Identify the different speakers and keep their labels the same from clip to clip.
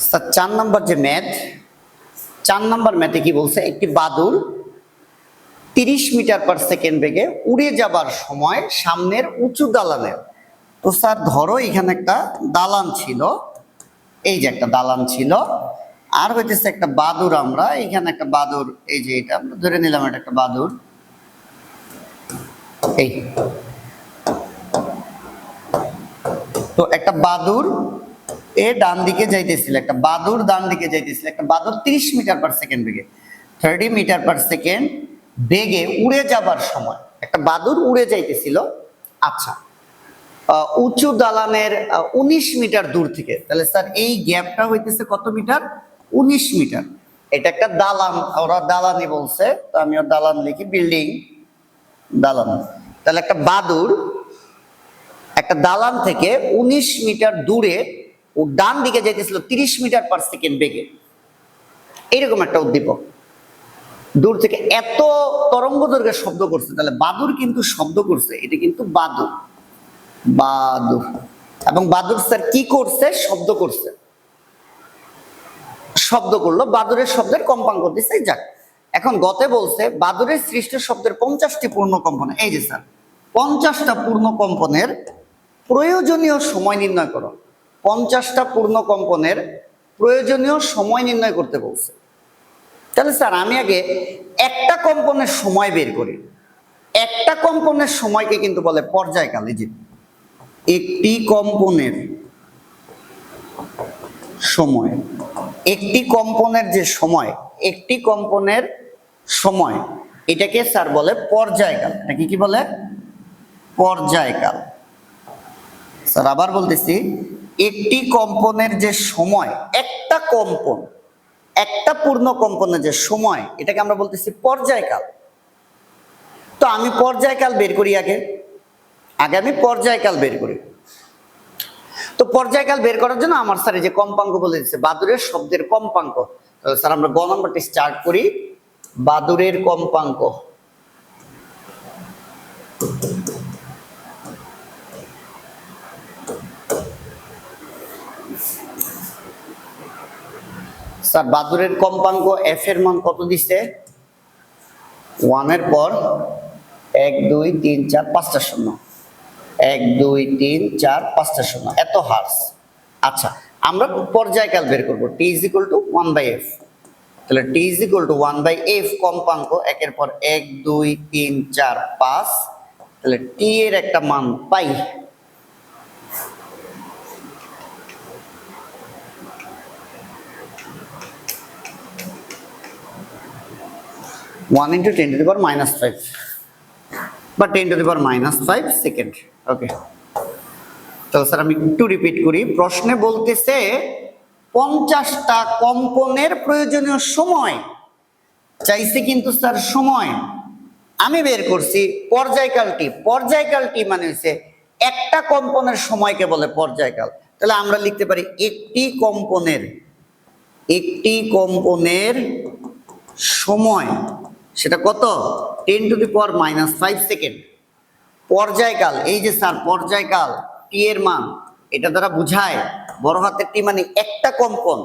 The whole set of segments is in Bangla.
Speaker 1: স্যার 4 নম্বর যে ম্যাথ, 4 নম্বর ম্যাথে কি বলছে, একটি বাদুড় 30 মিটার পার সেকেন্ড বেগে উড়ে যাবার সময় সামনের উঁচু দালানের, তো স্যার ধরো এখানে একটা দালান ছিল, এই যে একটা দালান ছিল, আর হইতেছে একটা বাদুড়, আমরা এখানে একটা বাদুড়, এই যে এটা আমরা ধরে নিলাম এটা একটা বাদুড়, এই তো একটা বাদুড় এ ডান দিকে যাইতেছিল, একটা বাদুড় ডান দিকে যাইতেছিল, একটা বাদুড় 30 মিটার পার সেকেন্ড বেগে 30 মিটার পার সেকেন্ড বেগে উড়ে যাবার সময় একটা বাদুড় উড়ে যাইতেছিল। আচ্ছা, উঁচু দালানের 19 মিটার দূর থেকে, তাহলে স্যার এই গ্যাপটা হইতেছে কত মিটার? 19 মিটার। এটা একটা দালান, ওরা দালানই বলছে, তো আমিও দালান লিখি, বিল্ডিং দালান। তাহলে একটা বাদুড় একটা দালান থেকে 19 মিটার দূরে ও ডান দিকে যাইতেছিল 30 মিটার পার সেকেন্ড বেগে, এইরকম একটা উদ্দীপক দূর থেকে এত তরঙ্গ দৈর্ঘ্যে শব্দ করছে, তাহলে বাদুড় কিন্তু শব্দ করছে, এটা কিন্তু বাদুড়, বাদুড়। এবং বাদুড় স্যার কি করছে? শব্দ করছে, শব্দ করলো, বাদুড়ের শব্দের কম্পাঙ্ক দিচ্ছে। যাক, এখন গতে বলছে বাদুড়ের সৃষ্ট শব্দের 50টি পূর্ণ কম্পন, এই যে স্যার 50টা পূর্ণ কম্পনের প্রয়োজনীয় সময় নির্ণয় করো। 50টা পূর্ণ কম্পনের প্রয়োজনীয় সময় নির্ণয় করতে বলছে। তাহলে স্যার আমি আগে একটা কম্পনের সময় বের করি। একটা কম্পনের সময়কে কিন্তু বলে পর্যায়কাল। এই যে একটি কম্পনের সময়, একটি কম্পনের যে সময়, একটি কম্পনের সময়, এটাকে স্যার বলে পর্যায়কাল। এটাকে কি বলে? পর্যায়কাল। স্যার আবার বলতেছি, একটি কম্পনের যে সময়, একটা কম্পন, একটা পূর্ণ কম্পনের যে সময়, এটাকে আমরা বলতেছি পর্যায়কাল। তো আমি পর্যায়কাল বের করি, আগে আমি পর্যায়কাল বের করি। তো পর্যায়কাল বের করার জন্য আমার স্যার এই যে কম্পাঙ্ক বলে দিচ্ছে, বাদুড়ের শব্দের কম্পাঙ্ক। তাহলে স্যার আমরা গ নম্বরটি স্টার্ট করি, বাদুড়ের কম্পাঙ্ক। স্যার বাদুড়ের কম্পাঙ্ক এফ এর মান কত দিছে? 1 এর পর 1 2 3 4 5টা শূন্য, 1 2 3 4 5টা শূন্য, এত হার্স। আচ্ছা, আমরা পর্যায়কাল বের করব, t = 1/f। তাহলে t = 1/f কম্পাঙ্ক, একের পর 1 2 3 4 5, তাহলে t এর একটা মান পাই। (1 × 10⁻⁵) বা 10⁻⁵ সেকেন্ড। ওকে, তো স্যার আমি একটু রিপিট করি, প্রশ্নে বলতেছে 50টা কম্পনের প্রয়োজনীয় সময় চাইছে, কিন্তু স্যার সময় আমি বের করছি পর্যায়কালটি। পর্যায়কালটি মানে হচ্ছে একটা কম্পনের সময়কে বলে পর্যায়কাল। তাহলে আমরা লিখতে পারি একটি কম্পনের সময়, সেটা কত? 10⁻⁵ সেকেন্ড। পর্যায়কাল, এই যে স্যার পর্যায়কাল, টি এর মান এটা দ্বারা বুঝায়, বড় হাতের টি মানে একটা কম্পন,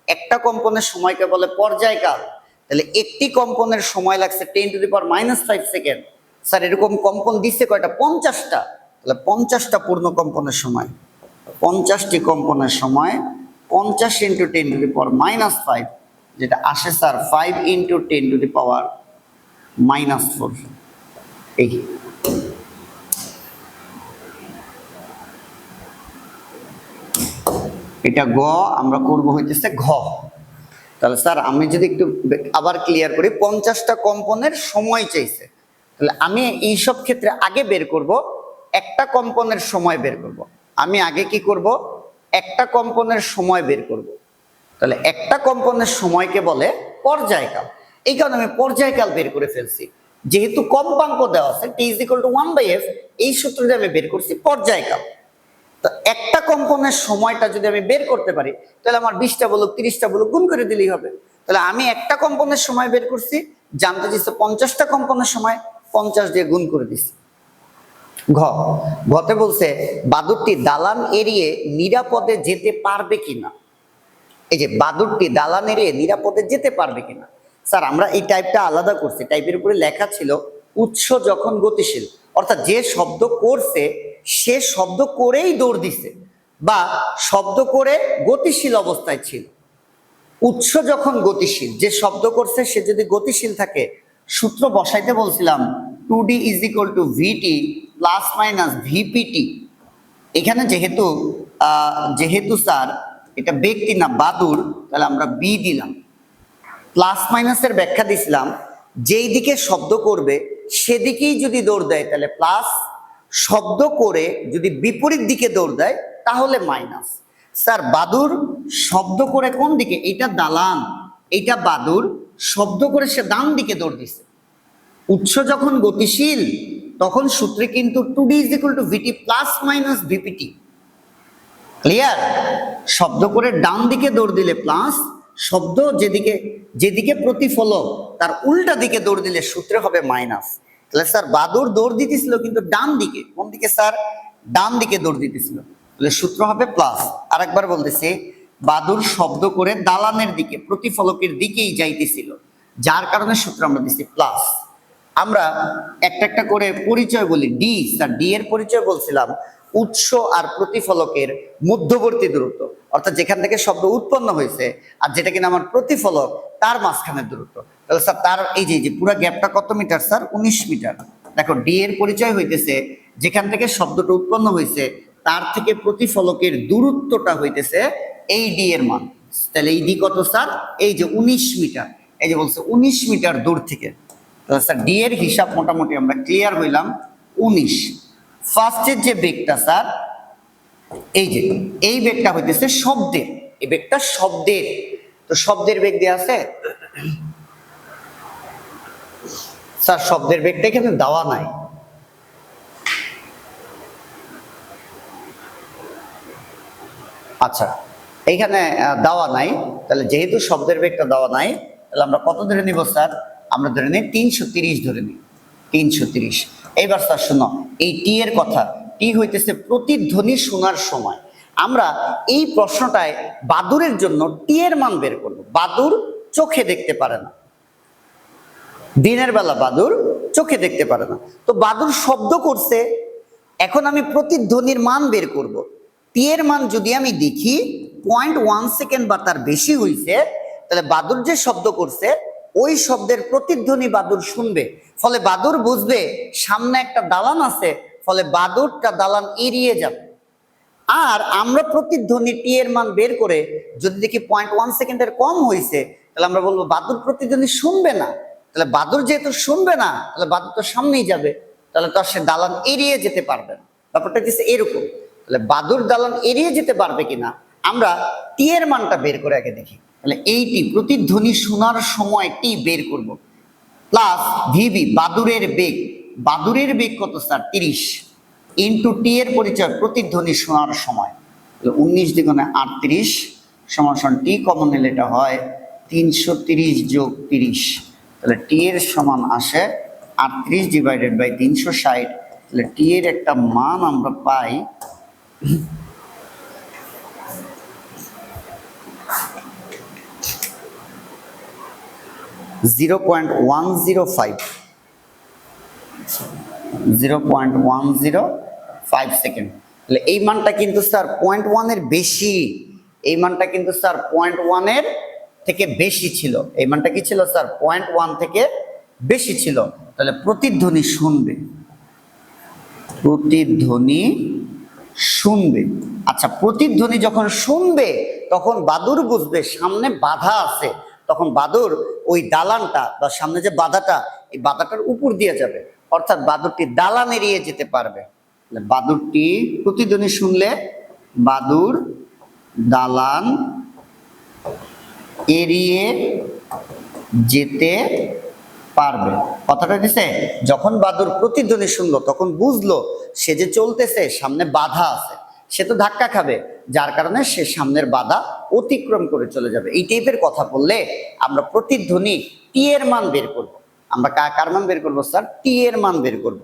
Speaker 1: একটা কম্পনের সময়কে বলে পর্যায়কাল। তাহলে একটি কম্পনের সময় লাগছে 10⁻⁵ সেকেন্ড। স্যার এরকম কম্পন দিচ্ছে কয়টা? 50টা। তাহলে 50টা পূর্ণ কম্পনের সময়, 50টি কম্পনের সময় 50 × 10⁻⁵, যেটা আসে স্যার 5 × 10⁻⁴। এই এটা গ, আমরা করব হইতেছে ঘ। তাহলে স্যার আমি যদি একটু আবার ক্লিয়ার করি, 50টা কম্পনের সময় চাইছে, তাহলে আমি এইসব ক্ষেত্রে আগে বের করব একটা কম্পনের সময় বের করব। আমি আগে কি করব? একটা কম্পনের সময় বের করব। তাহলে একটা কম্পনের সময়কে বলে পর্যায়কাল। এই কারণে আমি পর্যায়কাল বের করে ফেলছি, যেহেতু কম্পাঙ্ক দেওয়া আছে t = 1/f, এই সূত্রটা আমি বের করছি পর্যায়কাল। তো একটা কম্পনের সময়টা যদি আমি বের করতে পারি, তাহলে আমার 20টা বলুক 30টা বলুক গুণ করে দিলেই হবে। তাহলে আমি একটা কম্পনের সময় বের করছি, জানতে চাইছে 50টা কম্পনের সময়, 50 দিয়ে গুণ করে দিছি। ঘতে বলছে বাদুড়টি দালান এড়িয়ে নিরাপদে যেতে পারবে কিনা। এই যে বাদুরটি দালান এড়িয়ে নিরাপদে যেতে পারবে কিনা। স্যার আমরা এই টাইপটা আলাদা করছি, টাইপের উপরে লেখা ছিল উৎস যখন গতিশীল, অর্থাৎ যে শব্দ করছে সে শব্দ করেই দৌড় দিছে বা শব্দ করে গতিশীল অবস্থায় ছিল। উৎস যখন গতিশীল, যে শব্দ করছে সে যদি গতিশীল থাকে, সূত্র বসাইতে বলছিলাম 2D is equal to VT plus minus VPT. এখানে যেহেতু স্যার এটা ব্যক্তি না বাদুর, তাহলে আমরা বি দিলাম। প্লাস মাইনাসের ব্যাখ্যা দিছিলাম যেই দিকে শব্দ করবে সেদিকেই যদি দৌড় দেয় তাহলে প্লাস, শব্দ করে যদি বিপরীত দিকে দৌড় দেয় তাহলে মাইনাস। স্যার বাদুর শব্দ করে কোন দিকে, এটা দালান, এটা বাদুর শব্দ করে সে ডান দিকে দৌড় দিছে। উৎস যখন গতিশীল তখন সূত্রে কিন্তু 2D is equal to VT plus minus VPT. Clear? শব্দ করে ডান দিকে দৌড় দিলে প্লাস, শব্দ যেদিকে প্রতিফলক তার উল্টা দিকে দৌড় দিলে সূত্রে হবে মাইনাস। তাহলে স্যার বাদুর দৌড় দিতেছিল কিন্তু ডান দিকে, কোন দিকে স্যার, ডান দিকে দৌড় দিতেছিল, তাহলে সূত্র হবে প্লাস। আরেকবার বলতেছি, বাদুর শব্দ করে দালানের দিকে প্রতিফলকের দিকেই যাইতেছিল, যার কারণে সূত্র আমরা দিচ্ছি প্লাস। আমরা একটা একটা করে পরিচয় বলি। ডি, স্যার ডি এর পরিচয় বলছিলাম উৎস আর প্রতিফলকের মধ্যবর্তী দূরত্ব, অর্থাৎ যেখান থেকে শব্দ উৎপন্ন হয়েছে আর যেটা কিনা আমার প্রতিফলক তার মাঝখানের দূরত্ব। তাহলে স্যার তার এই যে পুরো গ্যাপটা কত মিটার স্যার, 19 মিটার। দেখো ডি এর পরিচয় হইতেছে যেখান থেকে শব্দটা উৎপন্ন হয়েছে তার থেকে প্রতিফলকের দূরত্বটা হইতেছে এই ডি এর মান। তাহলে এই ডি কত স্যার, এই যে 19 মিটার, এই যে বলছে 19 মিটার দূর থেকে। তাহলে স্যার ডি এর হিসাব মোটামুটি আমরা ক্লিয়ার হইলাম 19। ফার্স্টের যে বেগটা স্যার, এই যে এই বেগটা হইতেছে শব্দের, এই বেগটা শব্দের, তো শব্দের বেগ দেয়া আছে স্যার, শব্দের বেগটা এখানে দেওয়া নাই। আচ্ছা এইখানে দেওয়া নাই, তাহলে যেহেতু শব্দের বেগটা দেওয়া নাই তাহলে আমরা কত ধরে নিব স্যার, আমরা ধরে নিই 330 ধরে নিই, 330। এইবার স্যার শুনো এই টি এর কথা, টি হইতেছে প্রতিধ্বনি শোনার সময়। আমরা এই প্রশ্নটায় বাদুরের জন্য টি এর মান বের করব। বাদুর চোখে দেখতে পারে না, দিনের বেলা বাদুর চোখে দেখতে পারে না, তো বাদুর শব্দ করছে, এখন আমি প্রতিধ্বনির মান বের করব। টি এর মান যদি আমি দেখি 0.1 সেকেন্ড বা তার বেশি হইছে, তাহলে বাদুর যে শব্দ করছে ওই শব্দের প্রতিধ্বনি বাদুর শুনবে, ফলে বাদুর বুঝবে সামনে একটা দালান আছে, ফলে বাদুরটা দালান এড়িয়ে যাবে। আর আমরা প্রতিধ্বনি টি এর মান বের করে যদি দেখি 0.1 সেকেন্ডের কম হয়েছে, তাহলে আমরা বলবো বাদুর প্রতিধ্বনি শুনবে না। তাহলে বাদুর যেহেতু শুনবে না, তাহলে বাদুর তো সামনেই যাবে, তাহলে তো সে দালান এড়িয়ে যেতে পারবে না। ব্যাপারটা হচ্ছে এরকম। তাহলে বাদুর দালান এড়িয়ে যেতে পারবে কিনা আমরা টি এর মানটা বের করে আগে দেখি। তাহলে এইটি প্রতিধ্বনি শোনার সময় টি বের করব, প্লাস ভিবি বাদুরের বেগ, বাদুরের বেগ কত স্যার 30, ইন্টু টি এর পরিচয় প্রতিধ্বনি শোনার সময়, 19 দ্বিগুণে 38 সমান টি কমন নিলে এটা হয় 330 যোগ 30, তাহলে টি এর সমান আসে 38 ডিভাইডেড বাই 360। তাহলে টি এর একটা মান আমরা পাই 0.105 সেকেন্ড। তাহলে এই মানটা কিন্তু স্যার 0.1 এর বেশি, এই মানটা কিন্তু স্যার 0.1 এর থেকে বেশি ছিল, এই মানটা কি ছিল স্যার 0.1 থেকে বেশি ছিল। তাহলে প্রতিধ্বনি শুনবে, প্রতিধ্বনি শুনবে। আচ্ছা প্রতিধ্বনি যখন শুনবে তখন বাদুর বুঝবে সামনে বাধা আছে, তখন বাদুর ওই দালানটা বা সামনে যে বাধাটা, এই বাধাটার উপর দিয়ে যাবে, অর্থাৎ বাদুরটি দালান এড়িয়ে যেতে পারবে। বাদুরটি প্রতিধ্বনি শুনলে বাদুর দালান এড়িয়ে যেতে পারবে। কথাটা দিছে, যখন বাদুর প্রতিধ্বনি শুনলো তখন বুঝলো সে যে চলতেছে সামনে বাধা আছে, সে তো ধাক্কা খাবে, যার কারণে সে সামনের বাধা অতিক্রম করে চলে যাবে। এই টাইপের কথা বললে আমরা প্রতিধ্বনি টি এর মান বের করব। আমরা কার মান বের করবো স্যার, টি এর মান বের করব।